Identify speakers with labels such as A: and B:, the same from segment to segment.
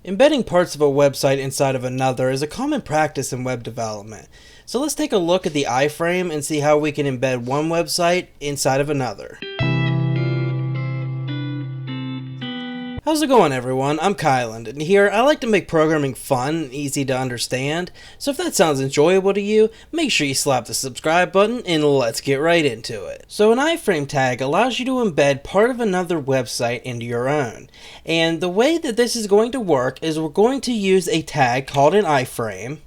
A: Embedding parts of a website inside of another is a common practice in web development. So let's take a look at the iframe and see how we can embed one website inside of another. How's it going, everyone? I'm Kyland, and here I like to make programming fun and easy to understand. So if that sounds enjoyable to you, make sure you slap the subscribe button and let's get right into it. So an iframe tag allows you to embed part of another website into your own. And the way that this is going to work is we're going to use a tag called an iframe,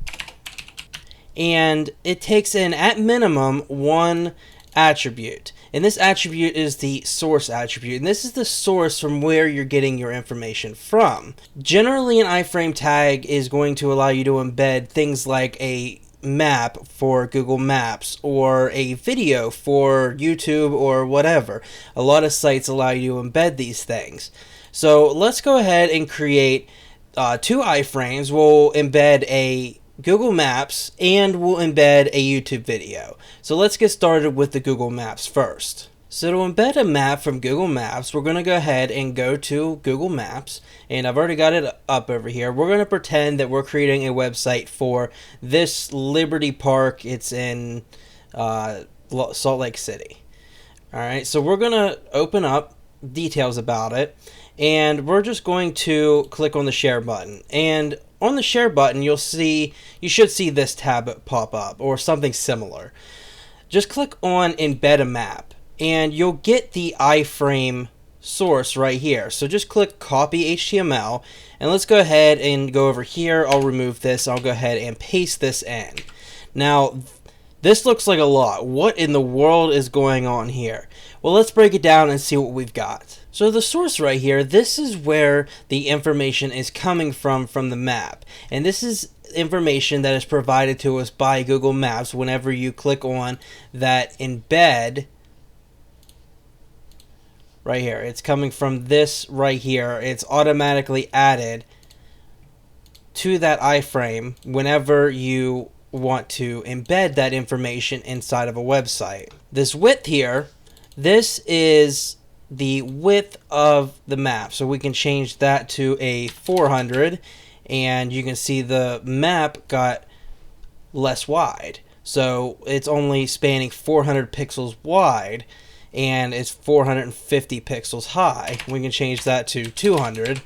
A: and it takes in at minimum one attribute, and this attribute is the source attribute, and this is the source from where you're getting your information from. Generally, an iframe tag is going to allow you to embed things like a map for Google Maps or a video for YouTube or whatever. A lot of sites allow you to embed these things. So let's go ahead and create two iframes. We'll embed a Google Maps and we'll embed a YouTube video. So let's get started with the Google Maps first. So to embed a map from Google Maps, we're going to go ahead and go to Google Maps, and I've already got it up over here. We're going to pretend that we're creating a website for this Liberty Park. It's in Salt Lake City. Alright, so we're going to open up details about it, and we're just going to click on the share button. And on the share button, you should see this tab pop up or something similar. Just click on embed a map and you'll get the iframe source right here. So just click copy HTML, and let's go ahead and go over here. I'll remove this. I'll go ahead and paste this in. Now, this looks like a lot. What in the world is going on here? Well, let's break it down and see what we've got. So the source right here, this is where the information is coming from the map. And this is information that is provided to us by Google Maps whenever you click on that embed right here. It's coming from this right here. It's automatically added to that iframe whenever you want to embed that information inside of a website. This width here, this is the width of the map, so we can change that to a 400, and you can see the map got less wide, so it's only spanning 400 pixels wide and it's 450 pixels high. We can change that to 200.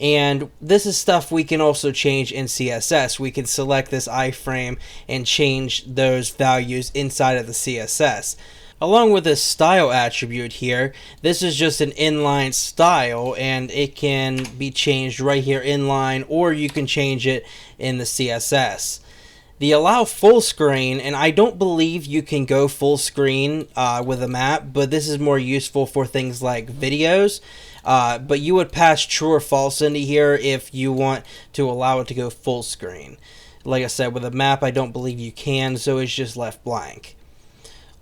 A: And this is stuff we can also change in CSS. We can select this iframe and change those values inside of the CSS. Along with this style attribute here, this is just an inline style, and it can be changed right here inline, or you can change it in the CSS. The allow full screen, and I don't believe you can go full screen with a map, but this is more useful for things like videos. But you would pass true or false into here if you want to allow it to go full screen. Like I said, with a map, I don't believe you can, so it's just left blank.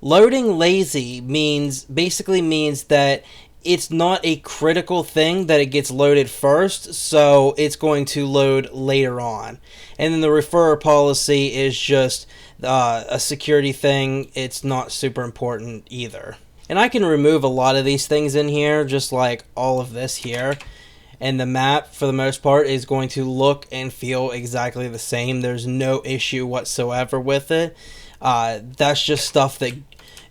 A: Loading lazy basically means that it's not a critical thing that it gets loaded first, so it's going to load later on. And then the referrer policy is just a security thing. It's not super important either. And I can remove a lot of these things in here, just like all of this here. And the map, for the most part, is going to look and feel exactly the same. There's no issue whatsoever with it. That's just stuff that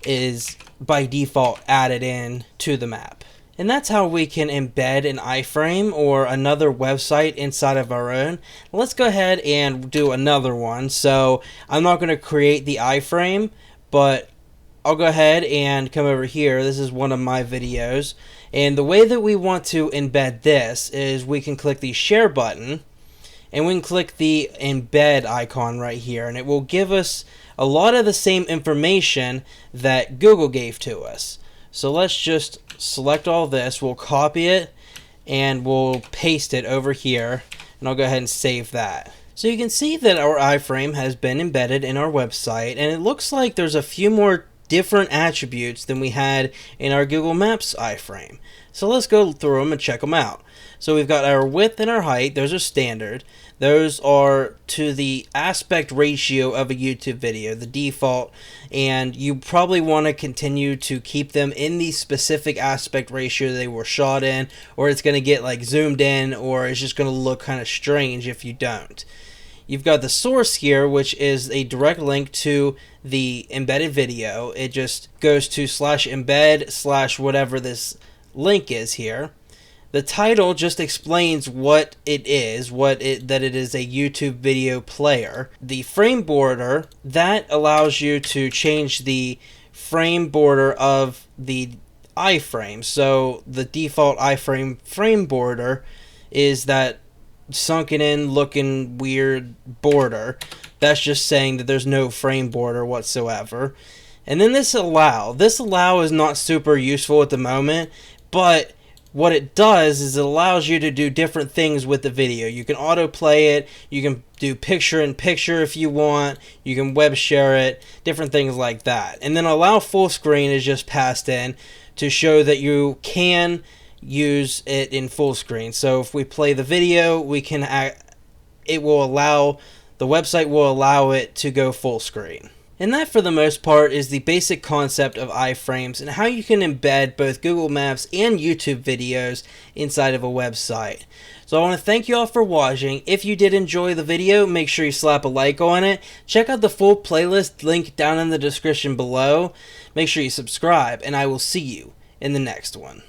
A: is by default added in to the map. And that's how we can embed an iframe or another website inside of our own. Let's go ahead and do another one. So I'm not going to create the iframe, but I'll go ahead and come over here. This is one of my videos. And the way that we want to embed this is we can click the share button, and we can click the embed icon right here, and it will give us a lot of the same information that Google gave to us. So let's just select all this, we'll copy it, and we'll paste it over here, and I'll go ahead and save that. So you can see that our iframe has been embedded in our website, and it looks like there's a few more different attributes than we had in our Google Maps iframe. So let's go through them and check them out. So we've got our width and our height. Those are standard. Those are to the aspect ratio of a YouTube video, the default, and you probably want to continue to keep them in the specific aspect ratio they were shot in, or it's going to get like zoomed in, or it's just going to look kind of strange if you don't. You've got the source here, which is a direct link to the embedded video. It just goes to /embed/ whatever this link is here. The title just explains what it is, that it is a YouTube video player. The frame border, that allows you to change the frame border of the iframe. So the default iframe frame border is that sunken in looking weird border. That's just saying that there's no frame border whatsoever. And then this allow is not super useful at the moment, but what it does is it allows you to do different things with the video. You can autoplay it, you can do picture-in-picture if you want, you can web share it, different things like that. And then allow full screen is just passed in to show that you can use it in full screen. So if we play the video, the website will allow it to go full screen. And that, for the most part, is the basic concept of iframes and how you can embed both Google Maps and YouTube videos inside of a website. So I want to thank you all for watching. If you did enjoy the video, make sure you slap a like on it. Check out the full playlist link down in the description below. Make sure you subscribe, and I will see you in the next one.